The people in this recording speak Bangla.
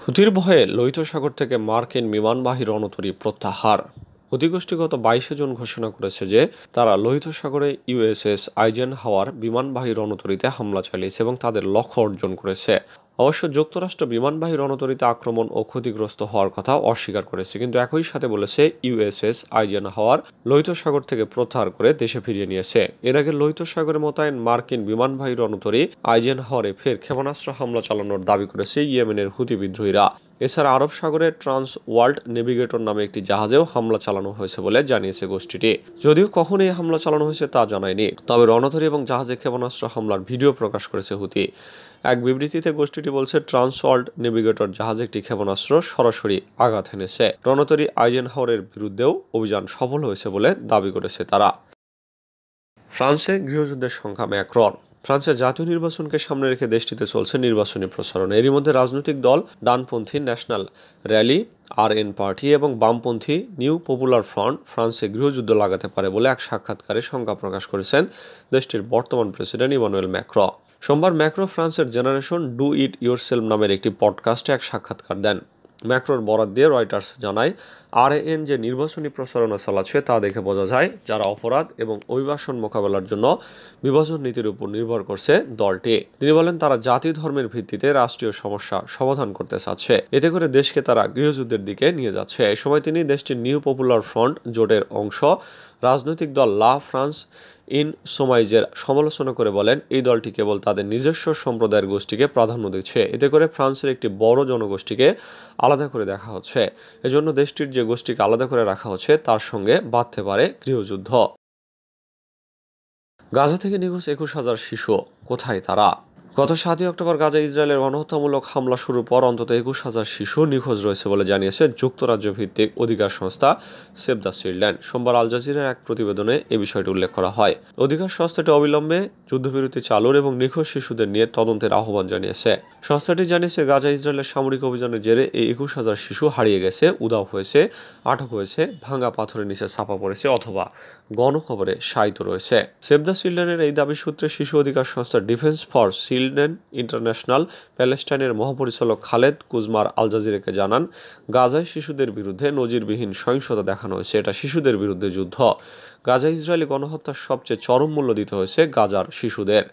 হুতির ভয়ে লোহিত সাগর থেকে মার্কিন বিমানবাহী রণতরী প্রত্যাহার। হুতি গত 22 জুন ঘোষণা করেছে যে তারা লোহিত সাগরে ইউএসএস আইজেনহাওয়ার বিমানবাহী রণতরীতে হামলা চালিয়েছে এবং তাদের লক্ষ্য অর্জন করেছে। অবশ্য যুক্তরাষ্ট্র বিমানবাহী রণতরীতে আক্রমণ ও ক্ষতিগ্রস্ত হওয়ার কথা অস্বীকার করেছে, কিন্তু একই সাথে বলেছে ইউএসএস আইজেনহাওয়ার লোহিত সাগর থেকে প্রত্যাহার করে দেশে ফিরিয়ে নিয়েছে। এর আগে লোহিত সাগরে মোতায়েন মার্কিন বিমানবাহী রণতরী আইজেনহাওয়ারে ফের ক্ষেপণাস্ত্র হামলা চালানোর দাবি করেছে ইয়েমেনের হুতি বিদ্রোহীরা। এছাড়া আরব সাগরে ট্রান্স ওয়ার্ল্ড নেভিগেটর নামে একটি জাহাজেও হামলা চালানো হয়েছে বলে জানিয়েছে গোষ্ঠীটি। যদিও কখন এই হামলা চালানো হয়েছে তা জানায়নি, তবে রণতরী এবং জাহাজে ক্ষেপণাস্ত্র হামলার ভিডিও প্রকাশ করেছে হুতি। এক বিবৃতিতে গোষ্ঠীটি বলছে, ট্রান্স ওয়ার্ল্ড নেভিগেটর জাহাজে একটি ক্ষেপণাস্ত্র সরাসরি আঘাত এনেছে। রণতরী আইজেনহাওয়ারের বিরুদ্ধেও অভিযান সফল হয়েছে বলে দাবি করেছে তারা। ফ্রান্সে গৃহযুদ্ধের সংখ্যা ম্যাক্রন। ফ্রান্সের জাতীয় নির্বাচনকে সামনে রেখে দেশটিতে চলছে নির্বাচনী প্রচারণ। এরই মধ্যে রাজনৈতিক দল ডানপন্থী ন্যাশনাল র্যালি আরএন পার্টি এবং বামপন্থী নিউ পপুলার ফ্রন্ট ফ্রান্সে গৃহযুদ্ধ লাগাতে পারে বলে এক সাক্ষাৎকারে শঙ্কা প্রকাশ করেছেন দেশটির বর্তমান প্রেসিডেন্ট ইমানুয়েল ম্যাক্রন। সোমবার ম্যাক্রন ফ্রান্সের জেনারেশন ডু ইট ইয়োরসেলফ নামের একটি পডকাস্টে এক সাক্ষাৎকার দেন। ম্যাক্রোর বরাত দিয়ে রয়টার্স জানায়, আরএন যে নির্বাচনী প্রচারণা চালাচ্ছে তা দেখে বোঝা যায় যারা অপরাধ এবং অভিবাসন মোকাবেলার জন্য বিভাজন নীতির উপর নির্ভর করছে দলটি। তিনি বলেন, তারা জাতি ধর্মের ভিত্তিতে রাষ্ট্রীয় সমস্যা সমাধান করতে চাচ্ছে, এতে করে দেশকে তারা গৃহযুদ্ধের দিকে নিয়ে যাচ্ছে। এই সময় তিনি দেশটির নিউ পপুলার ফ্রন্ট জোটের অংশ রাজনৈতিক দল লা ফ্রান্স ইন সোমাইজের সমালোচনা করে বলেন, এই দলটি কেবল তাদের নিজস্ব সম্প্রদায়ের গোষ্ঠীকে প্রাধান্য দিচ্ছে। এতে করে ফ্রান্সের একটি বড় জনগোষ্ঠীকে আলাদা করে দেখা হচ্ছে। এজন্য দেশটির যে গোষ্ঠীকে আলাদা করে রাখা হচ্ছে তার সঙ্গে বাঁধতে পারে গৃহযুদ্ধ। গাজা থেকে নিখোঁজ 21,000 শিশু, কোথায় তারা? গত 7 অক্টোবর গাজায় ইসরায়েলের গণহত্যামূলক হামলা শুরুর পর অন্তত 21,000 শিশু নিখোঁজ রয়েছে বলে জানিয়েছে যুক্তরাজ্য ভিত্তিক অধিকার সংস্থা সেভ দ্য চিলড্রেন। সোমবার আল জাজিরার এক প্রতিবেদনে এ বিষয়টি উল্লেখ করা হয়। অধিকার সংস্থাটি অবিলম্বে যুদ্ধবিরতি চালুর এবং নিখোঁজ শিশুদের নিয়ে তদন্তের আহ্বান জানিয়েছে। সংস্থাটি জানিয়েছে, গাজা ইসরায়েলের সামরিক অভিযানের জেরে এই 21,000 শিশু হারিয়ে গেছে, উধাও হয়েছে, আটক হয়েছে, ভাঙা পাথরের নিচে চাপা পড়েছে অথবা গণখবরে শায়িত রয়েছে। সেভ দ্য চিলড্রেনের এই দাবি সূত্রে শিশু অধিকার সংস্থা ডিফেন্স ফর চিলড্রেন ইন্টারন্যাশনাল প্যালেস্টাইনের মহাপরিচালক খালেদ কুজমার আল জাজিরাকে জানান, গাজায় শিশুদের বিরুদ্ধে নজিরবিহীন সহিংসতা দেখানো হয়েছে। এটা শিশুদের বিরুদ্ধে যুদ্ধ। গাজায় ইসরায়েলি গণহত্যার সবচেয়ে চরম মূল্য দিতে হয়েছে গাজার শিশুদের।